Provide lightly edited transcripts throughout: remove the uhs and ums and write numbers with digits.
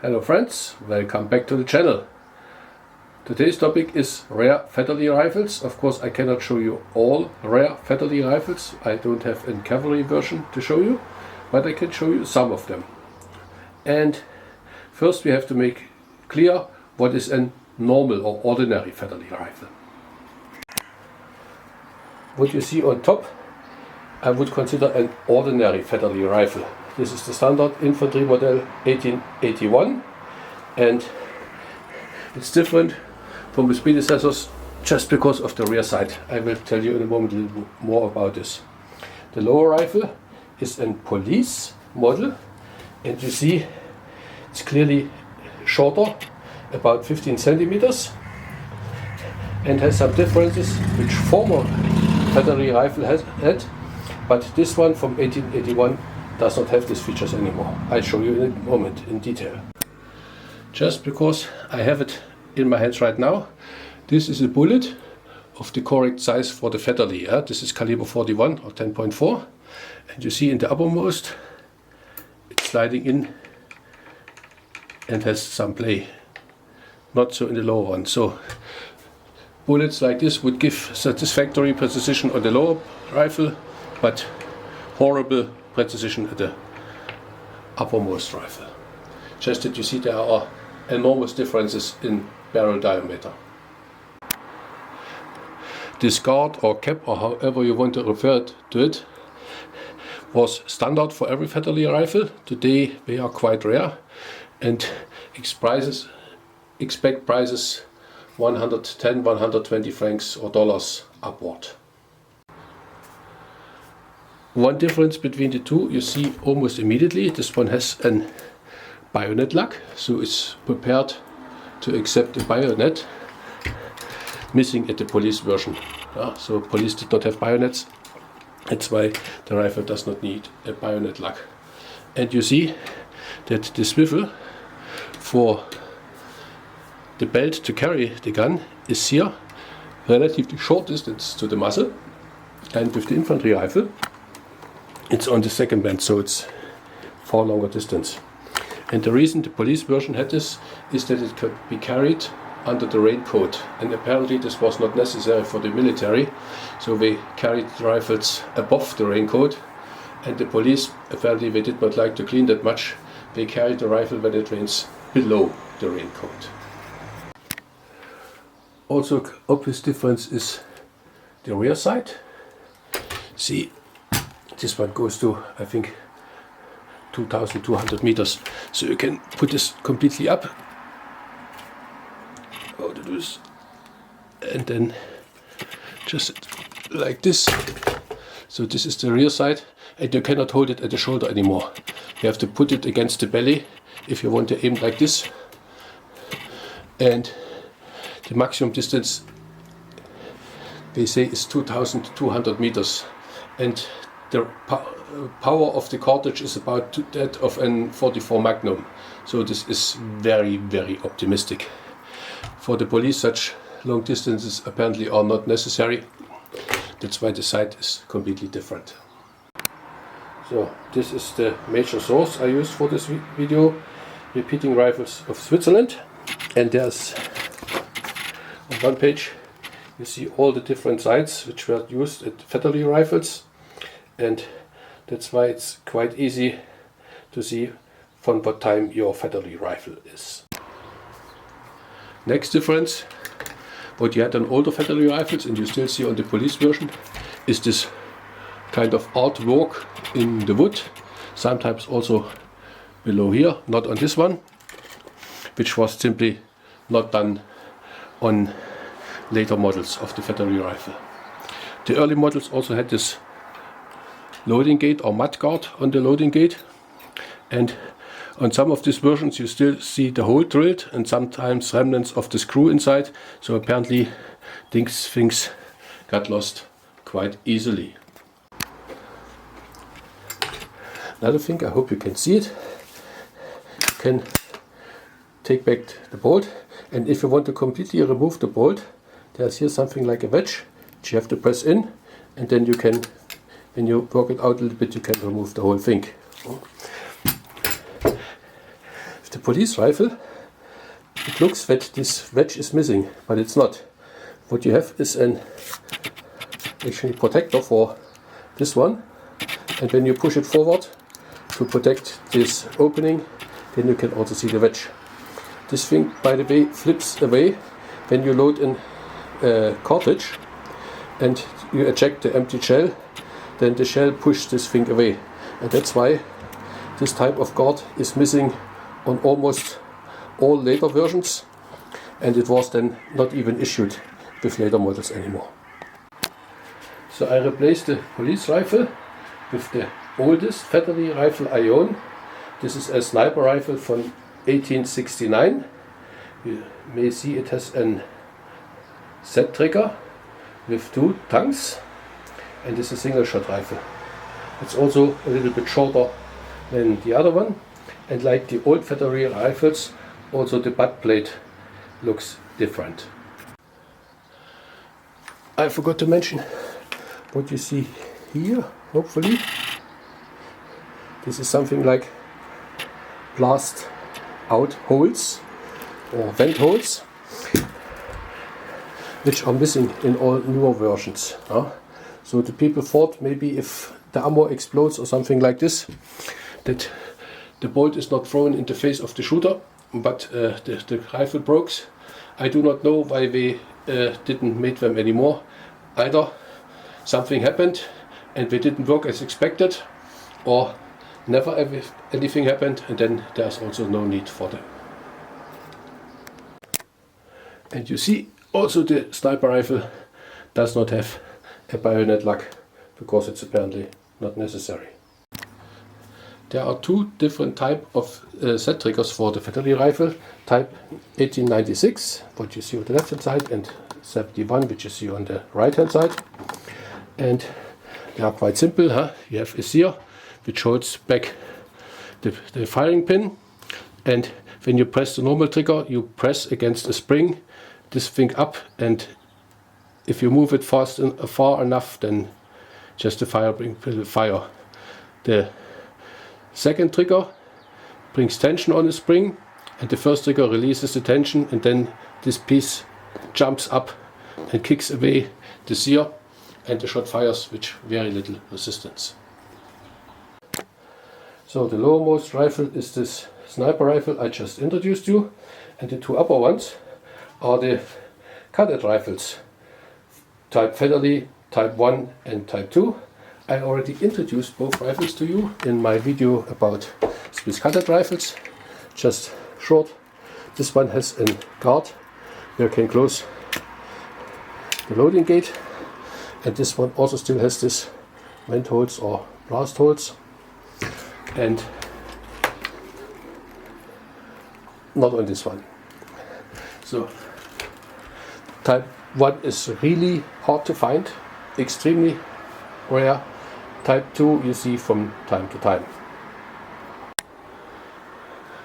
Hello friends, welcome back to the channel. Today's topic is rare Vetterli rifles. Of course I cannot show you all rare Vetterli rifles. I don't have a cavalry version to show you, but I can show you some of them. And first we have to make clear what is a normal or ordinary Vetterli rifle. What you see on top I would consider an ordinary Vetterli rifle. This is the standard infantry model 1881, and it's different from its predecessors just because of the rear sight. I will tell you in a moment a little more about this. The lower rifle is a police model, and you see it's clearly shorter, about 15 centimeters, and has some differences which former Vetterli rifle had, but this one from 1881 does not have these features anymore. I'll show you in a moment in detail. Just because I have it in my hands right now, this is a bullet of the correct size for the Vetterli. This is caliber 41 or 10.4, and you see in the uppermost it's sliding in and has some play. Not so in the lower one. So bullets like this would give satisfactory precision on the lower rifle, but horrible precision at the uppermost rifle. Just that you see there are enormous differences in barrel diameter. This guard or cap, or however you want to refer to it, was standard for every Vetterli rifle. Today they are quite rare, and expect prices 110, 120 francs or dollars upward. One difference between the two you see almost immediately. This one has a bayonet lock, so it's prepared to accept a bayonet, missing at the police version. So police did not have bayonets, that's why the rifle does not need a bayonet lock. And you see that the swivel for the belt to carry the gun is here, relatively short distance to the muzzle, and with the infantry rifle it's on the second bend, so it's far longer distance. And the reason the police version had this is that it could be carried under the raincoat, and apparently this was not necessary for the military, so they carried the rifles above the raincoat, and the police apparently they did not like to clean that much. They carried the rifle when it rains below the raincoat. Also obvious difference is the rear sight. See, this one goes to, I think, 2,200 meters. So you can put this completely up. How to do this? And then just like this. So this is the rear side, and you cannot hold it at the shoulder anymore. You have to put it against the belly if you want to aim like this. And the maximum distance, they say, is 2,200 meters. And the power of the cartridge is about that of an 44 Magnum, so this is very, very optimistic. For the police, such long distances apparently are not necessary. That's why the sight is completely different. So this is the major source I used for this video, Repeating Rifles of Switzerland, and there's on one page you see all the different sights which were used at Vetterli rifles. And that's why it's quite easy to see from what time your Vetterli rifle is. Next difference, what you had on older Vetterli rifles, and you still see on the police version, is this kind of artwork in the wood, sometimes also below here, not on this one, which was simply not done on later models of the Vetterli rifle. The early models also had this loading gate or mud guard on the loading gate, and on some of these versions you still see the hole drilled and sometimes remnants of the screw inside, so apparently things got lost quite easily. Another thing, I hope you can see it, you can take back the bolt, and if you want to completely remove the bolt, there's here something like a wedge which you have to press in, and then you can, when you work it out a little bit, you can remove the whole thing. police rifle, it looks that this wedge is missing, but it's not. What you have is an actually protector for this one, and when you push it forward to protect this opening, then you can also see the wedge. This thing, by the way, flips away when you load in cartridge and you eject the empty shell. Then the shell pushes this thing away, and that's why this type of guard is missing on almost all later versions, and it was then not even issued with later models anymore. So I replaced the police rifle with the oldest Vetterli rifle Ion. This is a sniper rifle from 1869. You may see it has a Z trigger with 2 tanks, and it's a single shot rifle. It's also a little bit shorter than the other one, and like the old Vetterli rifles, also the butt plate looks different. I forgot to mention what you see here, hopefully. This is something like blast out holes or vent holes, which are missing in all newer versions. So the people thought maybe if the ammo explodes or something like this, that the bolt is not thrown in the face of the shooter, but the rifle breaks. I do not know why they didn't make them anymore. Either something happened and they didn't work as expected, or never anything happened, and then there's also no need for them. And you see also the sniper rifle does not have a bayonet lock because it's apparently not necessary. There are 2 different types of Z triggers for the Vetterli rifle. Type 1896, what you see on the left hand side, and 71, which you see on the right hand side. And they are quite simple. You have a sear which holds back the firing pin, and when you press the normal trigger, you press against a spring this thing up, and if you move it far enough, then just the fire will fire. The second trigger brings tension on the spring, and the first trigger releases the tension, and then this piece jumps up and kicks away the sear, and the shot fires with very little resistance. So the lowermost rifle is this sniper rifle I just introduced you, and the 2 upper ones are the cadet rifles, type Vetterli, type 1 and type 2. I already introduced both rifles to you in my video about Swiss cadet rifles. Just short, this one has a guard where you can close the loading gate, and this one also still has this vent holes or blast holes, and not on this one. So type 1 is really hard to find, extremely rare. Type 2 you see from time to time.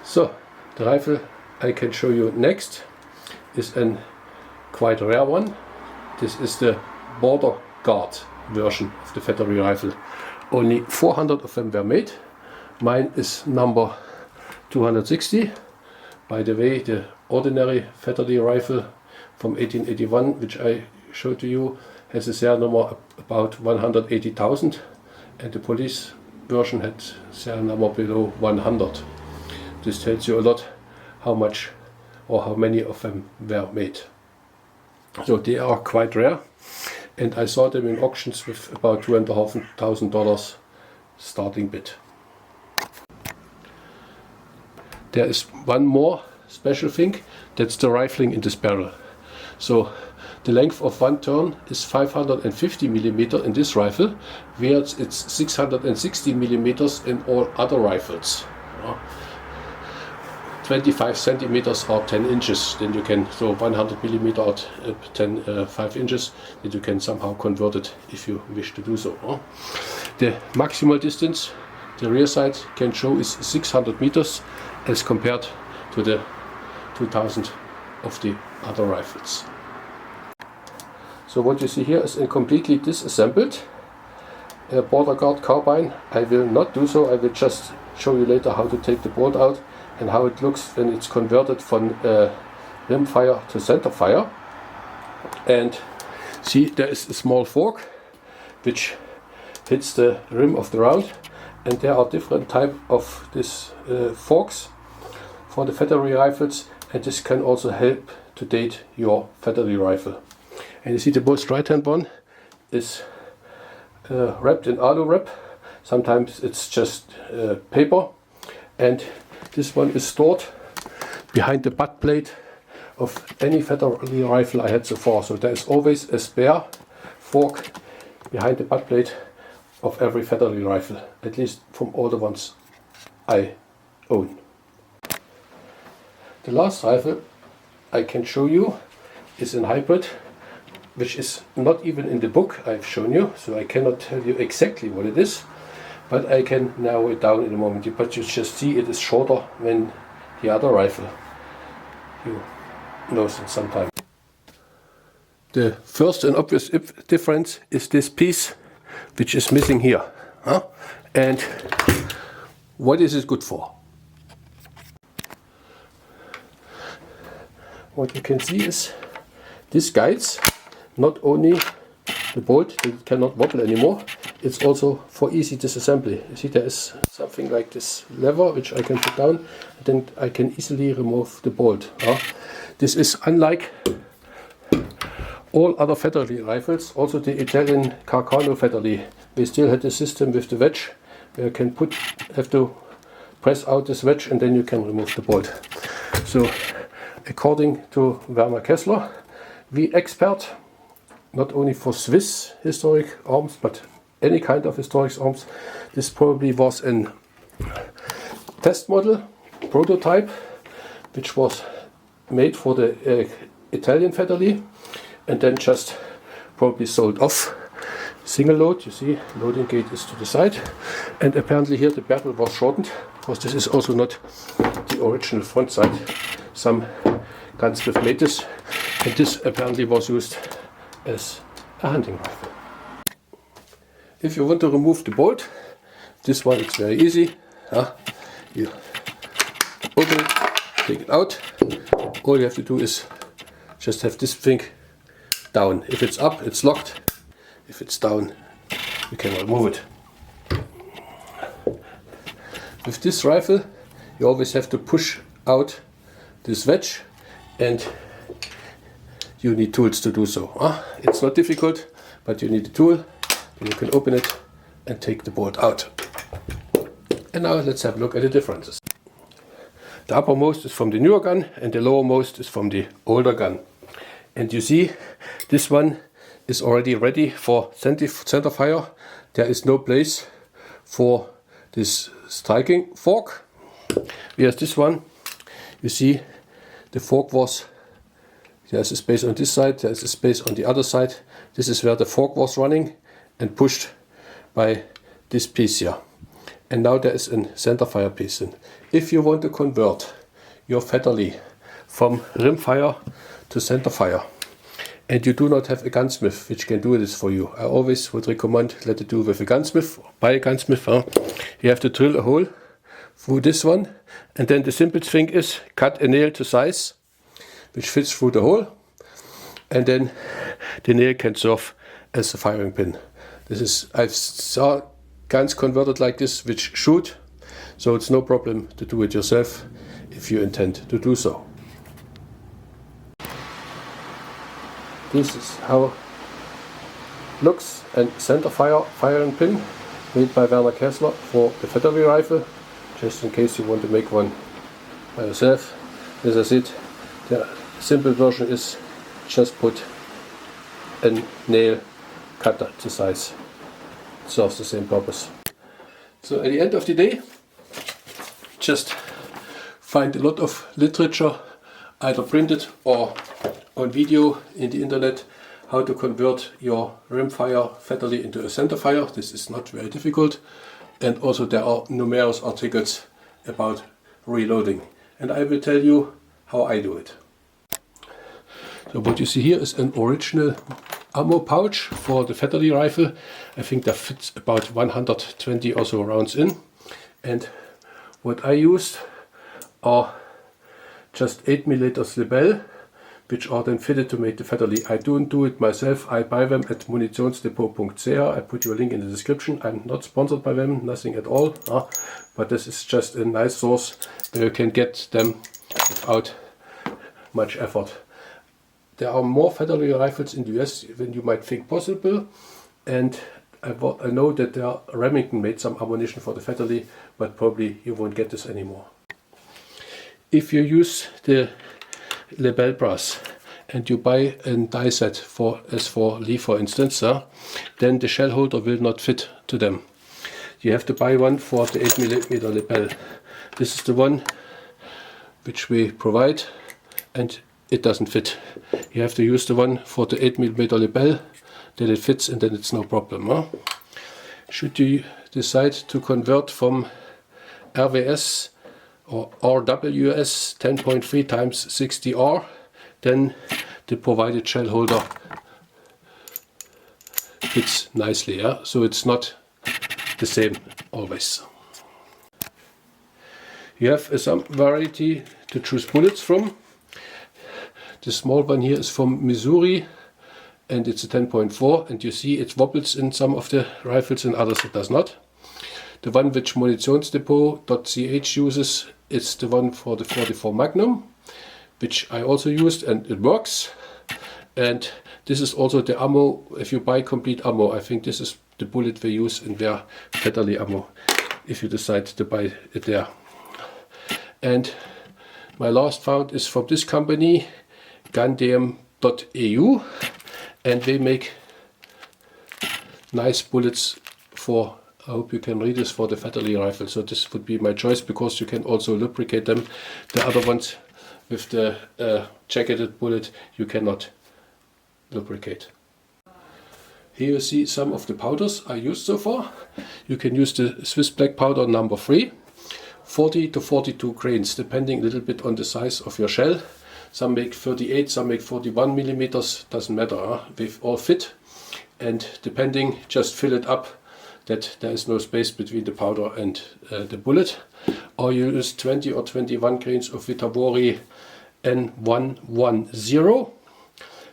So the rifle I can show you next is a quite rare one. This is the border guard version of the Vetterli rifle. Only 400 of them were made. Mine is number 260. By the way, the ordinary Vetterli rifle from 1881, which I showed to you, has a serial number about 180,000, and the police version had serial number below 100. This tells you a lot how much or how many of them were made. So they are quite rare, and I saw them in auctions with about $2,500 starting bid. There is one more special thing, that's the rifling in this barrel. So the length of one turn is 550 mm in this rifle, whereas it's 660 mm in all other rifles. 25 centimeters or 10 inches, then you can, so 100 mm or 5 inches, that you can somehow convert it if you wish to do so. The maximal distance the rear side can show is 600 meters as compared to the 2000 of the other rifles. So what you see here is a completely disassembled border guard carbine. I will not do so, I will just show you later how to take the bolt out and how it looks when it's converted from rim fire to center fire. And see, there is a small fork which hits the rim of the round, and there are different type of these forks for the Vetterli rifles, and this can also help to date your Vetterli rifle. And you see the most right hand one is wrapped in alu wrap. Sometimes it's just paper, and this one is stored behind the butt plate of any Vetterli rifle I had so far. So there is always a spare fork behind the butt plate of every Vetterli rifle, at least from all the ones I own. The last rifle I can show you is a hybrid, which is not even in the book I've shown you, so I cannot tell you exactly what it is, but I can narrow it down in a moment. But you just see it is shorter than the other rifle. You know it sometime. The first and obvious difference is this piece which is missing here. And what is it good for? What you can see is this guides not only the bolt, it cannot wobble anymore, it's also for easy disassembly. You see, there is something like this lever which I can put down, and then I can easily remove the bolt. This is unlike all other Vetterli rifles, also the Italian Carcano Vetterli. We still had the system with the wedge where you can have to press out this wedge and then you can remove the bolt. So according to Werner Kessler, the expert, not only for Swiss historic arms but any kind of historic arms, this probably was a test model, prototype, which was made for the Italian Vetterli and then just probably sold off. Single load, you see, loading gate is to the side, and apparently here the barrel was shortened, because this is also not the original front side. Some gunsmith made this, and this apparently was used as a hunting rifle. If you want to remove the bolt, this one is very easy. You open it, take it out. All you have to do is just have this thing down. If it's up, it's locked. If it's down, you can remove it. With this rifle, you always have to push out this wedge, and you need tools to do so. It's not difficult, but you need a tool, and you can open it and take the bolt out. And now let's have a look at the differences. The uppermost is from the newer gun, and the lowermost is from the older gun. And you see, this one is already ready for center fire. There is no place for this striking fork. Whereas this one, you see, the fork was, there's a space on this side, there's a space on the other side. This is where the fork was running and pushed by this piece here. And now there is a center fire piece. And if you want to convert your Vetterli from rim fire to center fire, and you do not have a gunsmith which can do this for you, I always would recommend let it do with a gunsmith, by a gunsmith. You have to drill a hole through this one, and then the simplest thing is cut a nail to size which fits through the hole, and then the nail can serve as a firing pin. This is, I saw guns converted like this which shoot, so it's no problem to do it yourself if you intend to do so. This is how looks a center fire firing pin made by Werner Kessler for the Vetterli rifle, just in case you want to make one by yourself. As I said, the simple version is just put a nail cutter to size. It serves the same purpose. So at the end of the day, just find a lot of literature, either printed or on video in the internet, how to convert your rimfire Vetterli into a centerfire. This is not very difficult, and also there are numerous articles about reloading, and I will tell you how I do it. So what you see here is an original ammo pouch for the Vetterli rifle. I think that fits about 120 or so rounds in, and What I used are just 8mm Lebel, which are then fitted to make the Vetterli. I don't do it myself, I buy them at munitionsdepot.ch. I put you a link in the description. I'm not sponsored by them, nothing at all, but this is just a nice source where you can get them without much effort. There are more Vetterli rifles in the US than you might think possible, and I know that Remington made some ammunition for the Vetterli, but probably you won't get this anymore. If you use the Lebel brass and you buy a die set as for Lee for instance, then the shell holder will not fit to them. You have to buy one for the 8mm Lebel. This is the one which we provide, and it doesn't fit. You have to use the one for the 8mm Lebel, then it fits and then it's no problem. Should you decide to convert from RWS or RWS 10.3 times 60R, then the provided shell holder fits nicely, so it's not the same always. You have some variety to choose bullets from. The small one here is from Missouri and it's a 10.4, and you see it wobbles in some of the rifles, and others it does not. The one which munitionsdepot.ch uses is the one for the 44 Magnum, which I also used, and it works. And this is also the ammo. If you buy complete ammo, I think this is the bullet they use in their Vetterli ammo, if you decide to buy it there. And my last found is from this company, gundam.eu, and they make nice bullets for, I hope you can read this, for the Vetterli rifle. So this would be my choice, because you can also lubricate them. The other ones with the jacketed bullet you cannot lubricate. Here you see some of the powders I used so far. You can use the Swiss black powder number 3, 40 to 42 grains, depending a little bit on the size of your shell. Some make 38, some make 41 millimeters, doesn't matter, they all fit. And depending, just fill it up that there is no space between the powder and the bullet. Or you use 20 or 21 grains of Vitavori N110.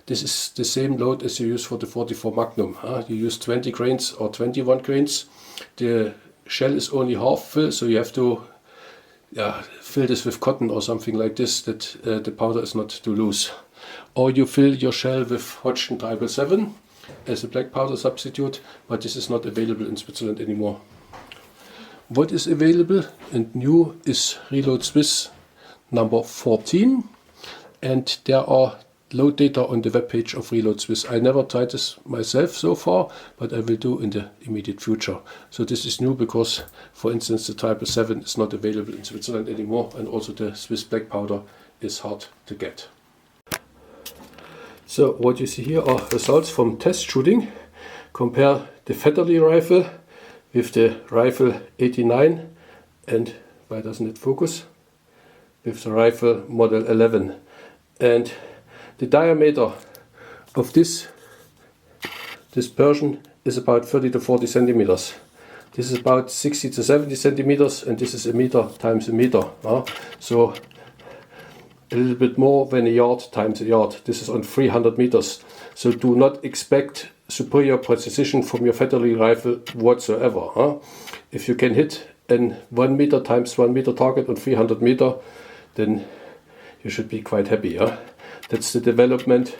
This is the same load as you use for the 44 Magnum. You use 20 grains or 21 grains. The shell is only half full, so you have to fill this with cotton or something like this, that the powder is not too loose. Or you fill your shell with Hodgson 777 as a black powder substitute, but this is not available in Switzerland anymore. What is available and new is Reload Swiss number 14, and there are load data on the webpage of Reload Swiss. I never tried this myself so far, but I will do in the immediate future. So this is new because, for instance, the 777 is not available in Switzerland anymore, and also the Swiss black powder is hard to get. So what you see here are results from test shooting. Compare the Vetterli rifle with the rifle 89, and why doesn't it focus? With the rifle model 11. And the diameter of this dispersion is about 30 to 40 centimeters. This is about 60 to 70 centimeters, and this is a meter times a meter. So a little bit more than a yard times a yard. This is on 300 meters. So do not expect superior precision from your Vetterli rifle whatsoever. If you can hit an 1 meter times 1 meter target on 300 meter, then you should be quite happy. That's the development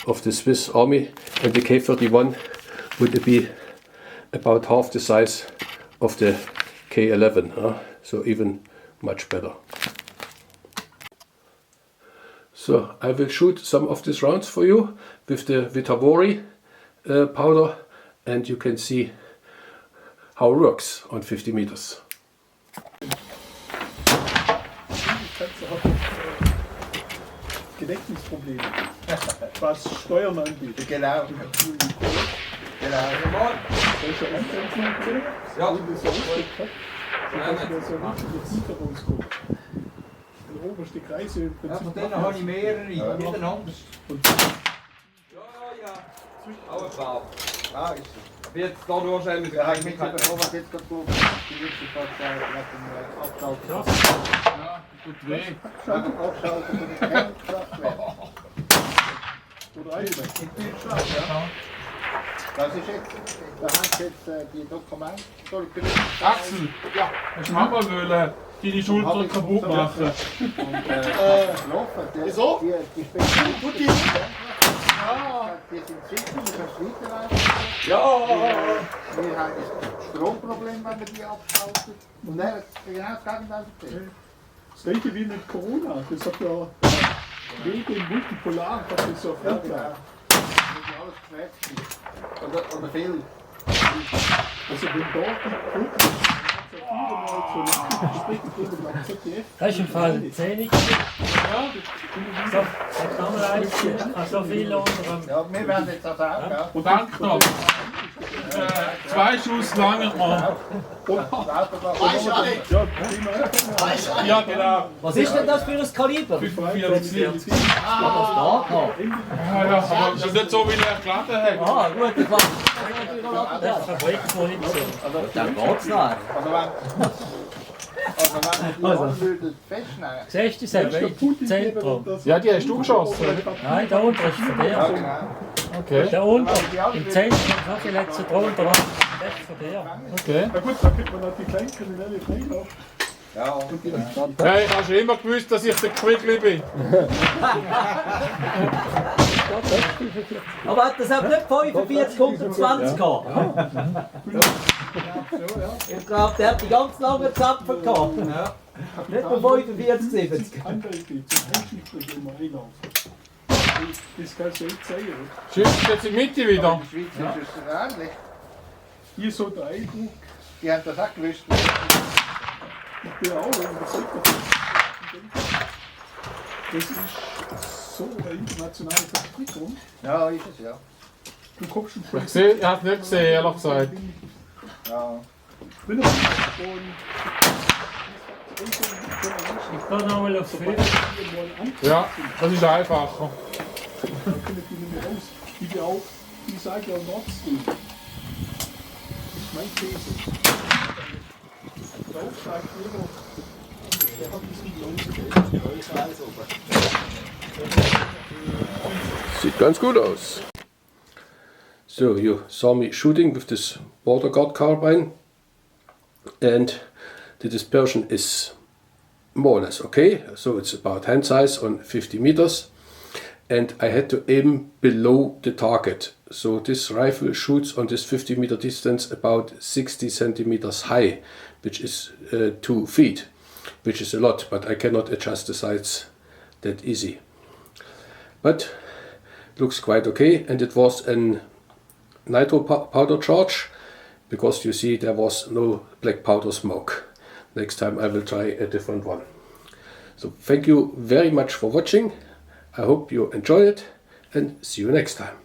of the Swiss Army, and the K31 would be about half the size of the K11, so even much better. So I will shoot some of these rounds for you with the Vitavori powder, and you can see how it works on 50 meters. Gedächtnisprobleme, was Steuern angeht. Genau. Genau. Welche Angrenzung? Ja. Und das ausgepackt, sodass wir so richtige Tiefe rauskommen. Der oberste Kreis im Prinzip. Ja, von denen habe ich mehrere, jeder anders. Und ja, auch eine Farbe. Ah, ist Aber jetzt da nur schnell mit Ja, der ich bin Technik. bekommen, was jetzt gerade kommt. Die letzte Partei nach dem Abschalten. Ja, tut weh. Nach dem Abschalten von den Kernkraftwerken. Oder eine. In Deutschland, ja. Das ist jetzt, da haben sie jetzt die Dokumente zurückgelegt. Axel, Ja. hast du auch mal wollen deine Schulter kaputt machen? Laufen. Wieso? Die Spezialisten, die sind sicher, wir können es weiterleiten. Ja! Wir haben ein Stromproblem, wenn wir die abschalten. Und er hat genau das Gegenteil erzählt. Das gleiche wie mit Corona. Das hat ja wegen multipolar, hat das ja Ja, Vorteil. genau. Das ist alles geschwätzt. Oder viel. Also wenn da die Gruppe so nachgesprochen wurde beim ZDF. Das ist im Fall 10. So, jetzt haben wir eins, so viel unter dem. Ja, wir werden jetzt das auch, ja. Und danke noch. 2 Schuss lange mal. Ja, genau. Was ist denn das für ein Kaliber? 45. Da kann. Ja, ja, aber das ist nicht so, wie er geladen hat. Ah, gut, das war das Fabrikmunition. Dann geht's noch. Also wenn wir die anderen würden festnehmen. Siehst du es im Zentrum? Ja, die hast du geschossen. Nein, da unten ist von Ja, dir. genau. Okay. Da unten, im Zentrum, so viel letzte drunter. Das ist von dir. Okay. Na gut, da kriegt man auch die Kleinkriminelle freilaufen. Ja, Ja, ich habe schon immer gewusst, dass ich der Quickly bin. Aber hat das aber nicht 45, 120 gehabt? Ich glaube, der hat die ganz langen Zapfen gehabt. Nicht nur 45, 70. Anwälte zum Einschnittproblem einlaufen. Das kannst du nicht sagen. Schießt jetzt in die Mitte wieder. in der Schweiz ist es ähnlich. Hier so der Eindruck, Die haben das auch gewusst. ich bin auch in der Zeit. Das ist so eine internationale Verstrickung. Ja, ist es, ja. Du kommst schon Ich habe es nicht gesehen, ehrlich gesagt. Ja. Wenn du Ich gehe nochmal aufs Feld. Ja, das ist einfacher. dann können die nicht mehr raus. Die auch, die sagen ja Nord Stream. Das ist mein These. Der Auftraggeber, der hat das nicht Sieht ganz gut aus. So, you saw me shooting with this border guard carbine, and the dispersion is more or less okay. So it's about hand size on 50 meters, and I had to aim below the target. So this rifle shoots on this 50-meter distance about 60 centimeters high, which is 2 feet, which is a lot, but I cannot adjust the sights that easy. But looks quite okay, and it was an nitro powder charge, because you see there was no black powder smoke. Next time I will try a different one. So thank you very much for watching. I hope you enjoy it, and see you next time.